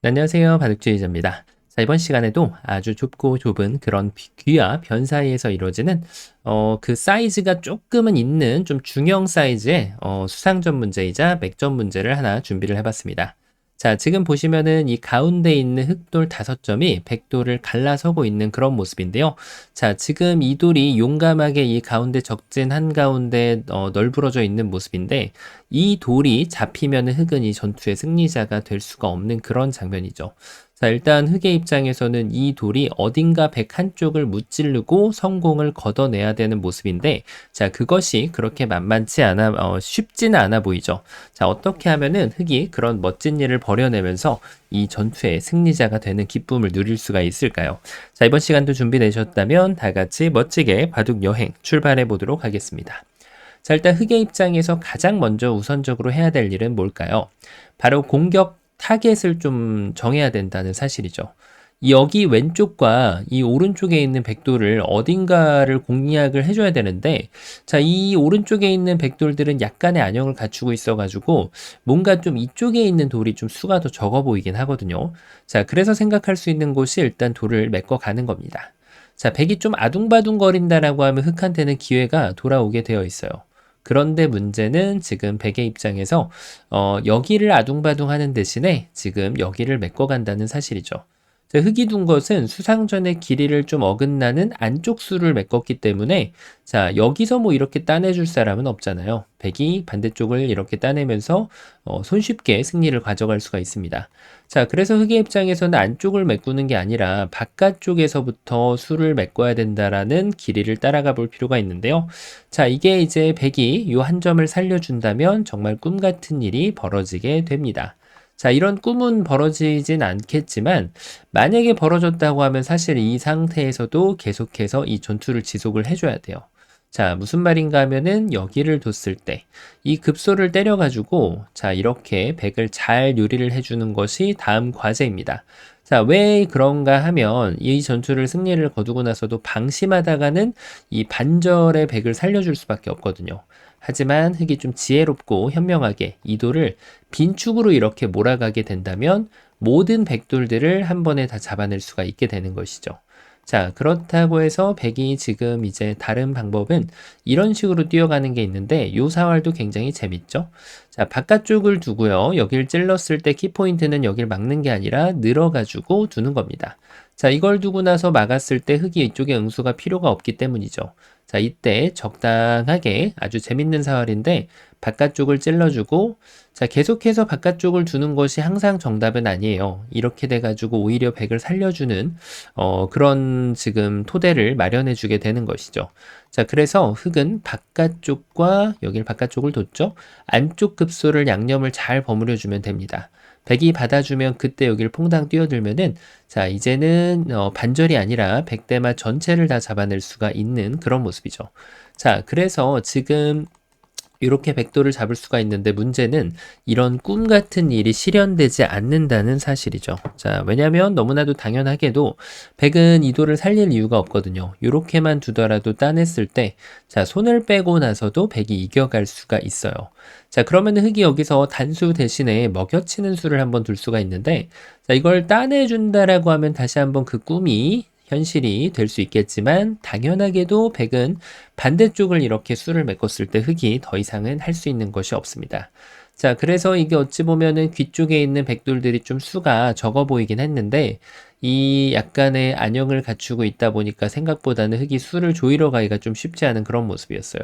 네, 안녕하세요. 바둑주의자입니다. 자, 이번 시간에도 아주 좁고 좁은 그런 귀와 변 사이에서 이루어지는 그 사이즈가 조금은 있는 좀 중형 사이즈의 수상점 문제이자 맥점 문제를 하나 준비를 해봤습니다. 자, 지금 보시면은 이 가운데 있는 흑돌 5점이 백돌을 갈라서고 있는 그런 모습인데요. 자, 지금 이 돌이 용감하게 이 가운데 적진 한가운데 널브러져 있는 모습인데, 이 돌이 잡히면은 흑은 이 전투의 승리자가 될 수가 없는 그런 장면이죠. 자, 일단 흑의 입장에서는 이 돌이 어딘가 백 한쪽을 무찌르고 성공을 걷어내야 되는 모습인데, 자, 그것이 그렇게 만만치 않아, 쉽지는 않아 보이죠. 자, 어떻게 하면은 흑이 그런 멋진 일을 벌여내면서 이 전투의 승리자가 되는 기쁨을 누릴 수가 있을까요? 자, 이번 시간도 준비되셨다면 다 같이 멋지게 바둑 여행 출발해 보도록 하겠습니다. 자, 일단 흑의 입장에서 가장 먼저 우선적으로 해야 될 일은 뭘까요? 바로 공격 타겟을 좀 정해야 된다는 사실이죠. 여기 왼쪽과 이 오른쪽에 있는 백돌을 어딘가를 공략을 해줘야 되는데, 자, 이 오른쪽에 있는 백돌들은 약간의 안형을 갖추고 있어가지고, 뭔가 좀 이쪽에 있는 돌이 좀 수가 더 적어 보이긴 하거든요. 자, 그래서 생각할 수 있는 곳이 일단 돌을 메꿔 가는 겁니다. 자, 백이 좀 아둥바둥거린다라고 하면 흑한테는 기회가 돌아오게 되어 있어요. 그런데 문제는 지금 백의 입장에서 여기를 아둥바둥 하는 대신에 지금 여기를 메꿔간다는 사실이죠. 흑이 둔 것은 수상전의 길이를 좀 어긋나는 안쪽 수를 메꿨기 때문에 자, 여기서 뭐 이렇게 따내줄 사람은 없잖아요. 백이 반대쪽을 이렇게 따내면서 손쉽게 승리를 가져갈 수가 있습니다. 자, 그래서 흑의 입장에서는 안쪽을 메꾸는 게 아니라 바깥쪽에서부터 수를 메꿔야 된다라는 길이를 따라가 볼 필요가 있는데요. 자, 이게 이제 백이 이 한 점을 살려준다면 정말 꿈 같은 일이 벌어지게 됩니다. 자, 이런 꿈은 벌어지진 않겠지만 만약에 벌어졌다고 하면 사실 이 상태에서도 계속해서 이 전투를 지속을 해줘야 돼요. 자, 무슨 말인가 하면은 여기를 뒀을 때 이 급소를 때려가지고 자, 이렇게 백을 잘 요리를 해주는 것이 다음 과제입니다. 자, 왜 그런가 하면 이 전투를 승리를 거두고 나서도 방심하다가는 이 반절의 백을 살려줄 수밖에 없거든요. 하지만 흑이 좀 지혜롭고 현명하게 이 돌을 빈축으로 이렇게 몰아가게 된다면 모든 백돌들을 한 번에 다 잡아낼 수가 있게 되는 것이죠. 자, 그렇다고 해서 백이 지금 이제 다른 방법은 이런 식으로 뛰어가는 게 있는데 요 사활도 굉장히 재밌죠. 자, 바깥쪽을 두고요. 여길 찔렀을 때 키포인트는 여길 막는 게 아니라 늘어가지고 두는 겁니다. 자, 이걸 두고 나서 막았을 때 흑이 이쪽에 응수가 필요가 없기 때문이죠. 자, 이때 적당하게 아주 재밌는 사활인데 바깥쪽을 찔러주고 자, 계속해서 바깥쪽을 두는 것이 항상 정답은 아니에요. 이렇게 돼가지고 오히려 백을 살려주는 그런 지금 토대를 마련해 주게 되는 것이죠. 자, 그래서 흑은 바깥쪽과 여길 바깥쪽을 뒀죠. 안쪽 급소를 양념을 잘 버무려 주면 됩니다. 백이 받아주면 그때 여기를 퐁당 뛰어들면은 자, 이제는 반절이 아니라 백대마 전체를 다 잡아낼 수가 있는 그런 모습이죠. 자, 그래서 지금 이렇게 백도를 잡을 수가 있는데 문제는 이런 꿈 같은 일이 실현되지 않는다는 사실이죠. 자, 왜냐하면 너무나도 당연하게도 백은 이 돌을 살릴 이유가 없거든요. 이렇게만 두더라도 따냈을 때, 자, 손을 빼고 나서도 백이 이겨갈 수가 있어요. 자, 그러면 흑이 여기서 단수 대신에 먹여치는 수를 한번 둘 수가 있는데, 자, 이걸 따내준다라고 하면 다시 한번 그 꿈이 현실이 될 수 있겠지만 당연하게도 백은 반대쪽을 이렇게 수를 메꿨을 때 흑이 더 이상은 할 수 있는 것이 없습니다. 자, 그래서 이게 어찌 보면은 귀 쪽에 있는 백돌들이 좀 수가 적어 보이긴 했는데 이 약간의 안형을 갖추고 있다 보니까 생각보다는 흑이 수를 조이러 가기가 좀 쉽지 않은 그런 모습이었어요.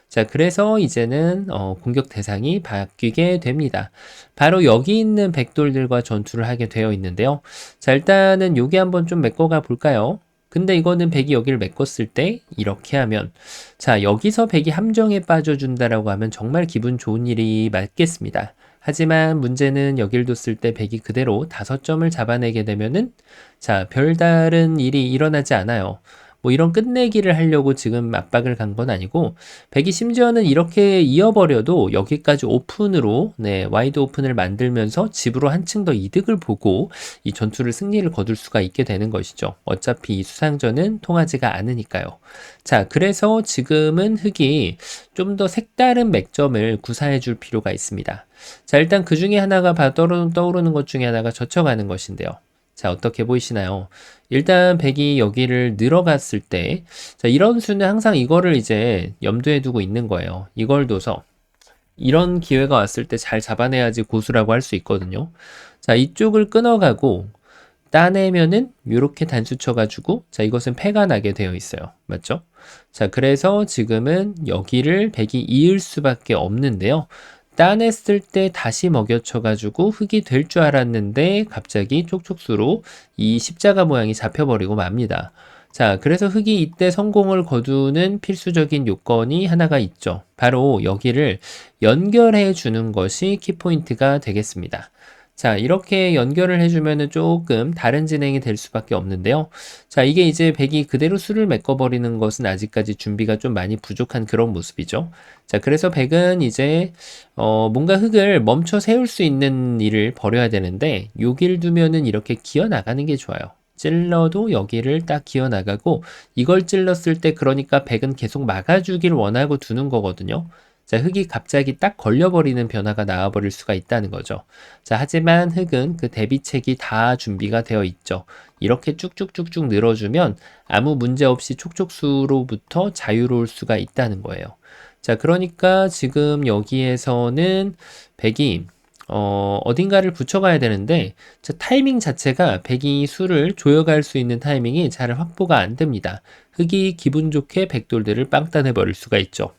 자, 그래서 이제는 공격 대상이 바뀌게 됩니다. 바로 여기 있는 백돌들과 전투를 하게 되어 있는데요. 자, 일단은 여기 한번 좀 메꿔가 볼까요? 근데 이거는 백이 여기를 메꿨을 때 이렇게 하면 자, 여기서 백이 함정에 빠져준다라고 하면 정말 기분 좋은 일이 맞겠습니다. 하지만 문제는 여길 뒀을 때 백이 그대로 5점을 잡아내게 되면은 자, 별다른 일이 일어나지 않아요. 뭐 이런 끝내기를 하려고 지금 압박을 간 건 아니고 백이 심지어는 이렇게 이어버려도 여기까지 오픈으로 와이드 오픈을 만들면서 집으로 한층 더 이득을 보고 이 전투를 승리를 거둘 수가 있게 되는 것이죠. 어차피 이 수상전은 통하지가 않으니까요. 자, 그래서 지금은 흑이 좀 더 색다른 맥점을 구사해 줄 필요가 있습니다. 자, 일단 그 중에 하나가 떠오르는 것 중에 하나가 젖혀가는 것인데요. 자, 어떻게 보이시나요? 일단 백이 여기를 늘어갔을 때, 자, 이런 수는 항상 이거를 이제 염두에 두고 있는 거예요. 이걸 둬서 이런 기회가 왔을 때 잘 잡아내야지 고수라고 할 수 있거든요. 자, 이쪽을 끊어가고 따내면은 이렇게 단수 쳐가지고 자, 이것은 패가 나게 되어 있어요. 맞죠? 자, 그래서 지금은 여기를 백이 이을 수밖에 없는데요. 따냈을 때 다시 먹여쳐가지고 흑이 될 줄 알았는데 갑자기 촉촉수로 이 십자가 모양이 잡혀버리고 맙니다. 자, 그래서 흑이 이때 성공을 거두는 필수적인 요건이 하나가 있죠. 바로 여기를 연결해 주는 것이 키포인트가 되겠습니다. 자, 이렇게 연결을 해주면은 조금 다른 진행이 될 수밖에 없는데요. 자, 이게 이제 백이 그대로 수를 메꿔버리는 것은 아직까지 준비가 좀 많이 부족한 그런 모습이죠. 자, 그래서 백은 이제, 뭔가 흑을 멈춰 세울 수 있는 일을 벌여야 되는데, 여길 두면은 이렇게 기어 나가는 게 좋아요. 찔러도 여기를 딱 기어 나가고, 이걸 찔렀을 때 그러니까 백은 계속 막아주길 원하고 두는 거거든요. 자, 흑이 갑자기 딱 걸려버리는 변화가 나와버릴 수가 있다는 거죠. 자, 하지만 흑은 그 대비책이 다 준비가 되어 있죠. 이렇게 쭉쭉쭉쭉 늘어주면 아무 문제 없이 촉촉수로부터 자유로울 수가 있다는 거예요. 자, 그러니까 지금 여기에서는 백이 어딘가를 붙여가야 되는데 자, 타이밍 자체가 백이 수를 조여갈 수 있는 타이밍이 잘 확보가 안 됩니다. 흑이 기분 좋게 백돌들을 빵따내 버릴 수가 있죠.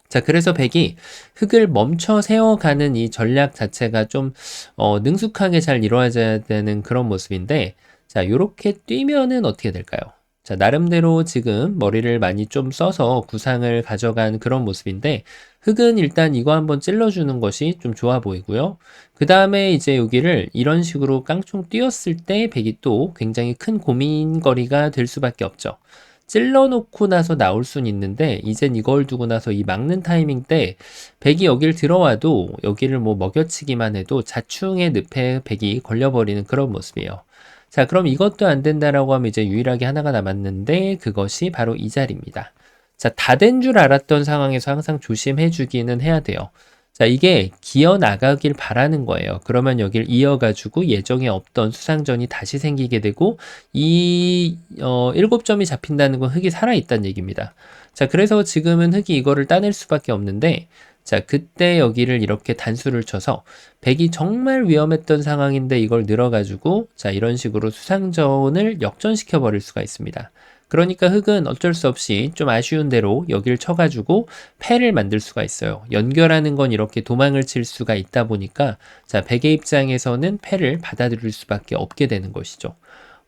자, 그래서 백이 흑을 멈춰 세워가는 이 전략 자체가 좀 능숙하게 잘 이루어져야 되는 그런 모습인데 자, 요렇게 뛰면은 어떻게 될까요? 자, 나름대로 지금 머리를 많이 좀 써서 구상을 가져간 그런 모습인데 흑은 일단 이거 한번 찔러주는 것이 좀 좋아 보이고요. 그 다음에 이제 여기를 이런 식으로 깡총 뛰었을 때 백이 또 굉장히 큰 고민거리가 될 수밖에 없죠. 찔러놓고 나서 나올 수는 있는데 이젠 이걸 두고 나서 이 막는 타이밍 때 백이 여길 들어와도 여기를 뭐 먹여치기만 해도 자충의 늪에 백이 걸려버리는 그런 모습이에요. 자, 그럼 이것도 안 된다라고 하면 이제 유일하게 하나가 남았는데 그것이 바로 이 자리입니다. 자, 다 된 줄 알았던 상황에서 항상 조심해 주기는 해야 돼요. 자, 이게 기어 나가길 바라는 거예요. 그러면 여길 이어가지고 예정에 없던 수상전이 다시 생기게 되고 이 7점이 잡힌다는 건 흑이 살아있다는 얘기입니다. 자, 그래서 지금은 흑이 이거를 따낼 수밖에 없는데 자, 그때 여기를 이렇게 단수를 쳐서 백이 정말 위험했던 상황인데 이걸 늘어가지고 자, 이런 식으로 수상전을 역전시켜 버릴 수가 있습니다. 그러니까 흑은 어쩔 수 없이 좀 아쉬운 대로 여길 쳐가지고 패를 만들 수가 있어요. 연결하는 건 이렇게 도망을 칠 수가 있다 보니까 자, 백의 입장에서는 패를 받아들일 수밖에 없게 되는 것이죠.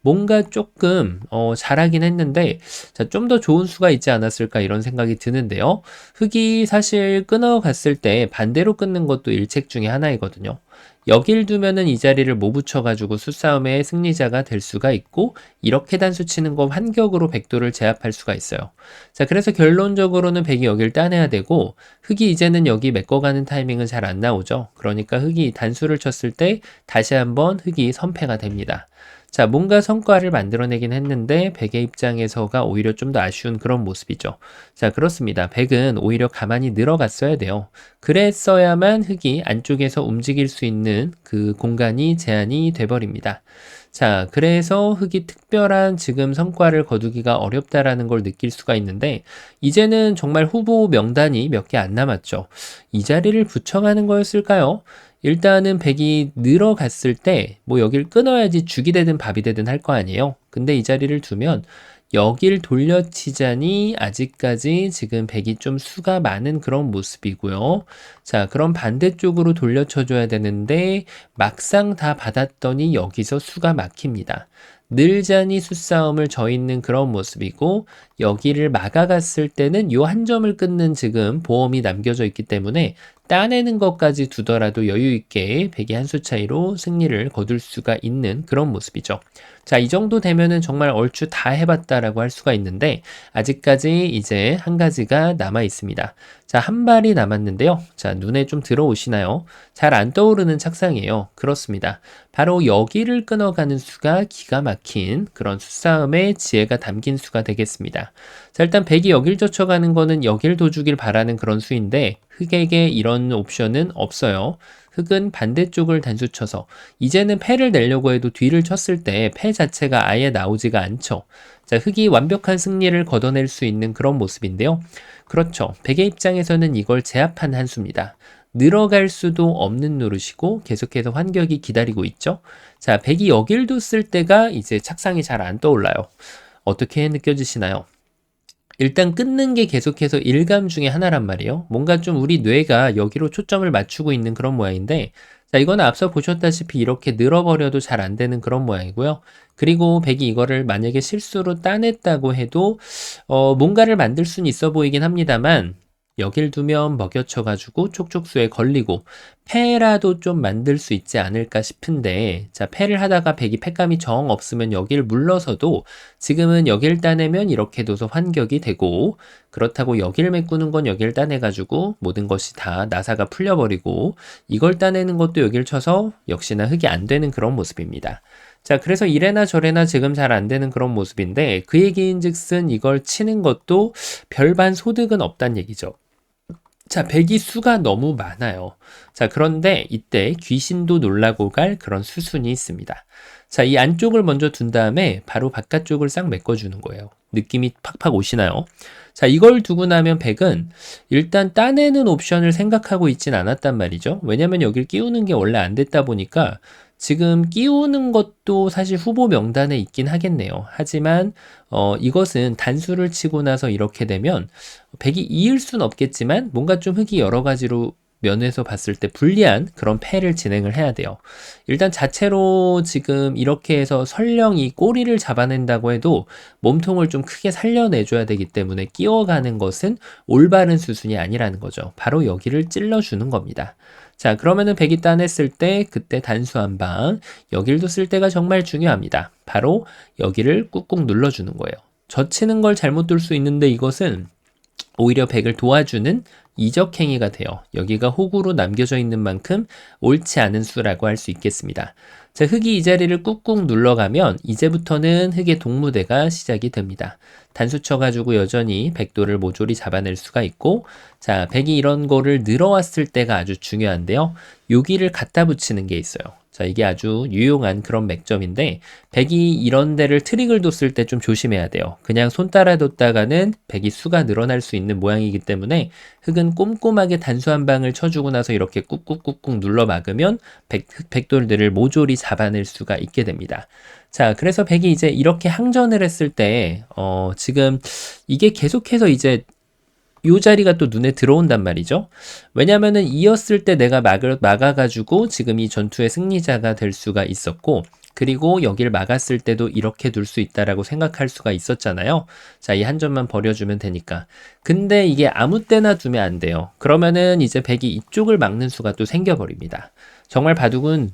뭔가 조금 잘하긴 했는데 좀 더 좋은 수가 있지 않았을까 이런 생각이 드는데요. 흑이 사실 끊어갔을 때 반대로 끊는 것도 일책 중에 하나이거든요. 여길 두면은 이 자리를 못 붙여가지고 수싸움의 승리자가 될 수가 있고 이렇게 단수 치는 거 환격으로 백도를 제압할 수가 있어요. 자, 그래서 결론적으로는 백이 여길 따내야 되고 흑이 이제는 여기 메꿔가는 타이밍은 잘 안 나오죠. 그러니까 흑이 단수를 쳤을 때 다시 한번 흑이 선패가 됩니다. 자, 뭔가 성과를 만들어내긴 했는데 백의 입장에서가 오히려 좀 더 아쉬운 그런 모습이죠. 자, 그렇습니다. 백은 오히려 가만히 늘어갔어야 돼요. 그랬어야만 흑이 안쪽에서 움직일 수 있는 그 공간이 제한이 돼버립니다. 자, 그래서 흑이 특별한 지금 성과를 거두기가 어렵다라는 걸 느낄 수가 있는데 이제는 정말 후보 명단이 몇 개 안 남았죠. 이 자리를 붙여가는 거였을까요? 일단은 백이 늘어갔을 때 뭐 여길 끊어야지 죽이 되든 밥이 되든 할 거 아니에요. 근데 이 자리를 두면 여길 돌려치자니 아직까지 지금 백이 좀 수가 많은 그런 모습이고요. 자, 그럼 반대쪽으로 돌려쳐줘야 되는데 막상 다 받았더니 여기서 수가 막힙니다. 늘자니 수싸움을 져 있는 그런 모습이고 여기를 막아갔을 때는 요 한 점을 끊는 지금 보험이 남겨져 있기 때문에 따내는 것까지 두더라도 여유 있게 백이 한 수 차이로 승리를 거둘 수가 있는 그런 모습이죠. 자, 이 정도 되면은 정말 얼추 다 해봤다라고 할 수가 있는데 아직까지 이제 한 가지가 남아 있습니다. 자, 한 발이 남았는데요. 자, 눈에 좀 들어오시나요? 잘 안 떠오르는 착상이에요. 그렇습니다. 바로 여기를 끊어가는 수가 기가 막힌 그런 수싸움의 지혜가 담긴 수가 되겠습니다. 자, 일단 백이 여길 젖혀가는 거는 여길 도주길 바라는 그런 수인데 흑에게 이런 옵션은 없어요. 흑은 반대쪽을 단수 쳐서 이제는 패를 내려고 해도 뒤를 쳤을 때 패 자체가 아예 나오지가 않죠. 자, 흑이 완벽한 승리를 걷어낼 수 있는 그런 모습인데요. 그렇죠. 백의 입장에서는 이걸 제압한 한 수입니다. 늘어갈 수도 없는 노릇이고 계속해서 환격이 기다리고 있죠. 자, 백이 여길 뒀을 때가 이제 착상이 잘 안 떠올라요. 어떻게 느껴지시나요? 일단 끊는 게 계속해서 일감 중에 하나란 말이에요. 뭔가 좀 우리 뇌가 여기로 초점을 맞추고 있는 그런 모양인데, 자, 이거는 앞서 보셨다시피 이렇게 늘어버려도 잘 안 되는 그런 모양이고요. 그리고 백이 이거를 만약에 실수로 따냈다고 해도, 뭔가를 만들 수는 있어 보이긴 합니다만, 여길 두면 먹여쳐가지고 촉촉수에 걸리고 패라도 좀 만들 수 있지 않을까 싶은데, 자, 패를 하다가 백이 패감이 정 없으면 여길 물러서도 지금은 여길 따내면 이렇게 둬서 환격이 되고, 그렇다고 여길 메꾸는 건 여길 따내가지고 모든 것이 다 나사가 풀려버리고 이걸 따내는 것도 여길 쳐서 역시나 흑이 안 되는 그런 모습입니다. 자, 그래서 이래나 저래나 지금 잘 안 되는 그런 모습인데 그 얘기인즉슨 이걸 치는 것도 별반 소득은 없단 얘기죠. 자, 백이 수가 너무 많아요. 자, 그런데 이때 귀신도 놀라고 갈 그런 수순이 있습니다. 자, 이 안쪽을 먼저 둔 다음에 바로 바깥쪽을 싹 메꿔주는 거예요. 느낌이 팍팍 오시나요? 자, 이걸 두고 나면 백은 일단 따내는 옵션을 생각하고 있진 않았단 말이죠. 왜냐면 여길 끼우는 게 원래 안 됐다 보니까 지금 끼우는 것도 사실 후보 명단에 있긴 하겠네요. 하지만 이것은 단수를 치고 나서 이렇게 되면 백이 이을 순 없겠지만 뭔가 좀 흑이 여러 가지로 면에서 봤을 때 불리한 그런 패를 진행을 해야 돼요. 일단 자체로 지금 이렇게 해서 설령 이 꼬리를 잡아낸다고 해도 몸통을 좀 크게 살려내줘야 되기 때문에 끼워가는 것은 올바른 수순이 아니라는 거죠. 바로 여기를 찔러주는 겁니다. 자, 그러면은 백이 따냈을 때 그때 단수 한 방, 여길도 쓸 때가 정말 중요합니다. 바로 여기를 꾹꾹 눌러주는 거예요. 젖히는 걸 잘못 둘 수 있는데 이것은 오히려 백을 도와주는 이적 행위가 돼요. 여기가 호구로 남겨져 있는 만큼 옳지 않은 수라고 할 수 있겠습니다. 자, 흑이 이 자리를 꾹꾹 눌러가면 이제부터는 흑의 동무대가 시작이 됩니다. 단수 쳐가지고 여전히 백도를 모조리 잡아낼 수가 있고, 자, 백이 이런 거를 늘어왔을 때가 아주 중요한데요. 여기를 갖다 붙이는 게 있어요. 자, 이게 아주 유용한 그런 맥점인데 백이 이런 데를 트릭을 뒀을 때 좀 조심해야 돼요. 그냥 손 따라 뒀다가는 백이 수가 늘어날 수 있는 모양이기 때문에 흑은 꼼꼼하게 단수 한 방을 쳐주고 나서 이렇게 꾹꾹꾹꾹 눌러 막으면 백돌들을 모조리 잡아낼 수가 있게 됩니다. 자, 그래서 백이 이제 이렇게 항전을 했을 때 지금 이게 계속해서 이제 요 자리가 또 눈에 들어온단 말이죠. 왜냐면은 이었을 때 내가 막아가지고 지금 이 전투의 승리자가 될 수가 있었고, 그리고 여길 막았을 때도 이렇게 둘 수 있다라고 생각할 수가 있었잖아요. 자, 이 한 점만 버려주면 되니까. 근데 이게 아무 때나 두면 안 돼요. 그러면은 이제 백이 이쪽을 막는 수가 또 생겨버립니다. 정말 바둑은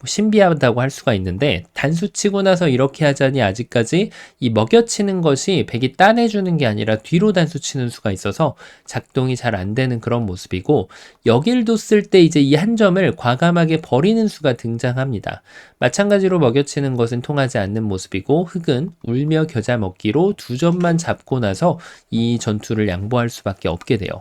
신비하다고 할 수가 있는데 단수 치고 나서 이렇게 하자니 아직까지 이 먹여치는 것이 백이 따내주는 게 아니라 뒤로 단수 치는 수가 있어서 작동이 잘 안 되는 그런 모습이고 여길 뒀을 때 이제 이 한 점을 과감하게 버리는 수가 등장합니다. 마찬가지로 먹여치는 것은 통하지 않는 모습이고 흑은 울며 겨자 먹기로 두 점만 잡고 나서 이 전투를 양보할 수밖에 없게 돼요.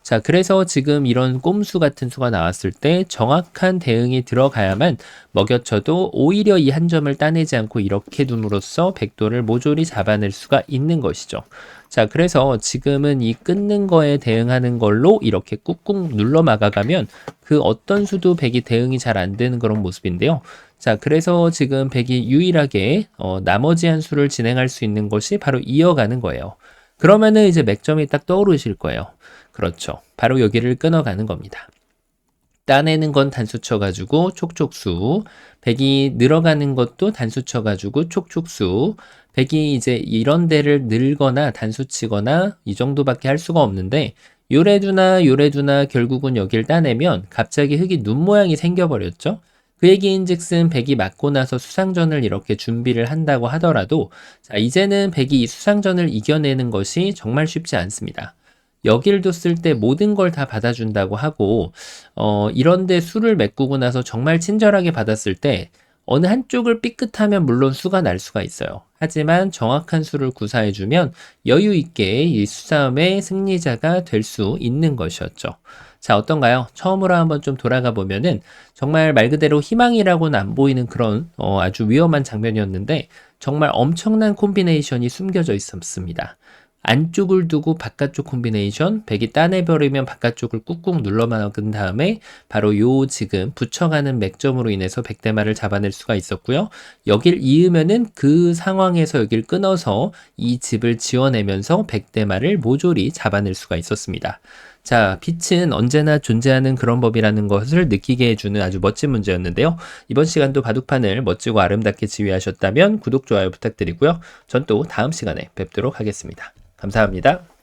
자, 그래서 지금 이런 꼼수 같은 수가 나왔을 때 정확한 대응이 들어가야만 먹여쳐도 오히려 이 한 점을 따내지 않고 이렇게 둠으로써 백도를 모조리 잡아낼 수가 있는 것이죠. 자, 그래서 지금은 이 끊는 거에 대응하는 걸로 이렇게 꾹꾹 눌러 막아가면 그 어떤 수도 백이 대응이 잘 안 되는 그런 모습인데요. 자, 그래서 지금 백이 유일하게 나머지 한 수를 진행할 수 있는 것이 바로 이어가는 거예요. 그러면은 이제 맥점이 딱 떠오르실 거예요. 그렇죠. 바로 여기를 끊어가는 겁니다. 따내는 건 단수 쳐가지고 촉촉수, 백이 늘어가는 것도 단수 쳐가지고 촉촉수, 백이 이제 이런 데를 늘거나 단수 치거나 이 정도밖에 할 수가 없는데 요래두나 결국은 여길 따내면 갑자기 흙이 눈 모양이 생겨버렸죠. 그 얘기인즉슨 백이 맞고 나서 수상전을 이렇게 준비를 한다고 하더라도 자, 이제는 백이 이 수상전을 이겨내는 것이 정말 쉽지 않습니다. 여길 뒀을 때 모든 걸 다 받아준다고 하고 이런데 수를 메꾸고 나서 정말 친절하게 받았을 때 어느 한쪽을 삐끗하면 물론 수가 날 수가 있어요. 하지만 정확한 수를 구사해주면 여유 있게 이 수싸움의 승리자가 될 수 있는 것이었죠. 자, 어떤가요? 처음으로 한번 좀 돌아가 보면은 정말 말 그대로 희망이라고는 안 보이는 그런 아주 위험한 장면이었는데 정말 엄청난 콤비네이션이 숨겨져 있었습니다. 안쪽을 두고 바깥쪽 콤비네이션, 백이 따내버리면 바깥쪽을 꾹꾹 눌러막은 다음에 바로 요 지금 붙여가는 맥점으로 인해서 백대마를 잡아낼 수가 있었고요. 여길 이으면은 그 상황에서 여길 끊어서 이 집을 지어내면서 백대마를 모조리 잡아낼 수가 있었습니다. 자, 빛은 언제나 존재하는 그런 법이라는 것을 느끼게 해주는 아주 멋진 문제였는데요. 이번 시간도 바둑판을 멋지고 아름답게 지휘하셨다면 구독, 좋아요 부탁드리고요. 전 또 다음 시간에 뵙도록 하겠습니다. 감사합니다.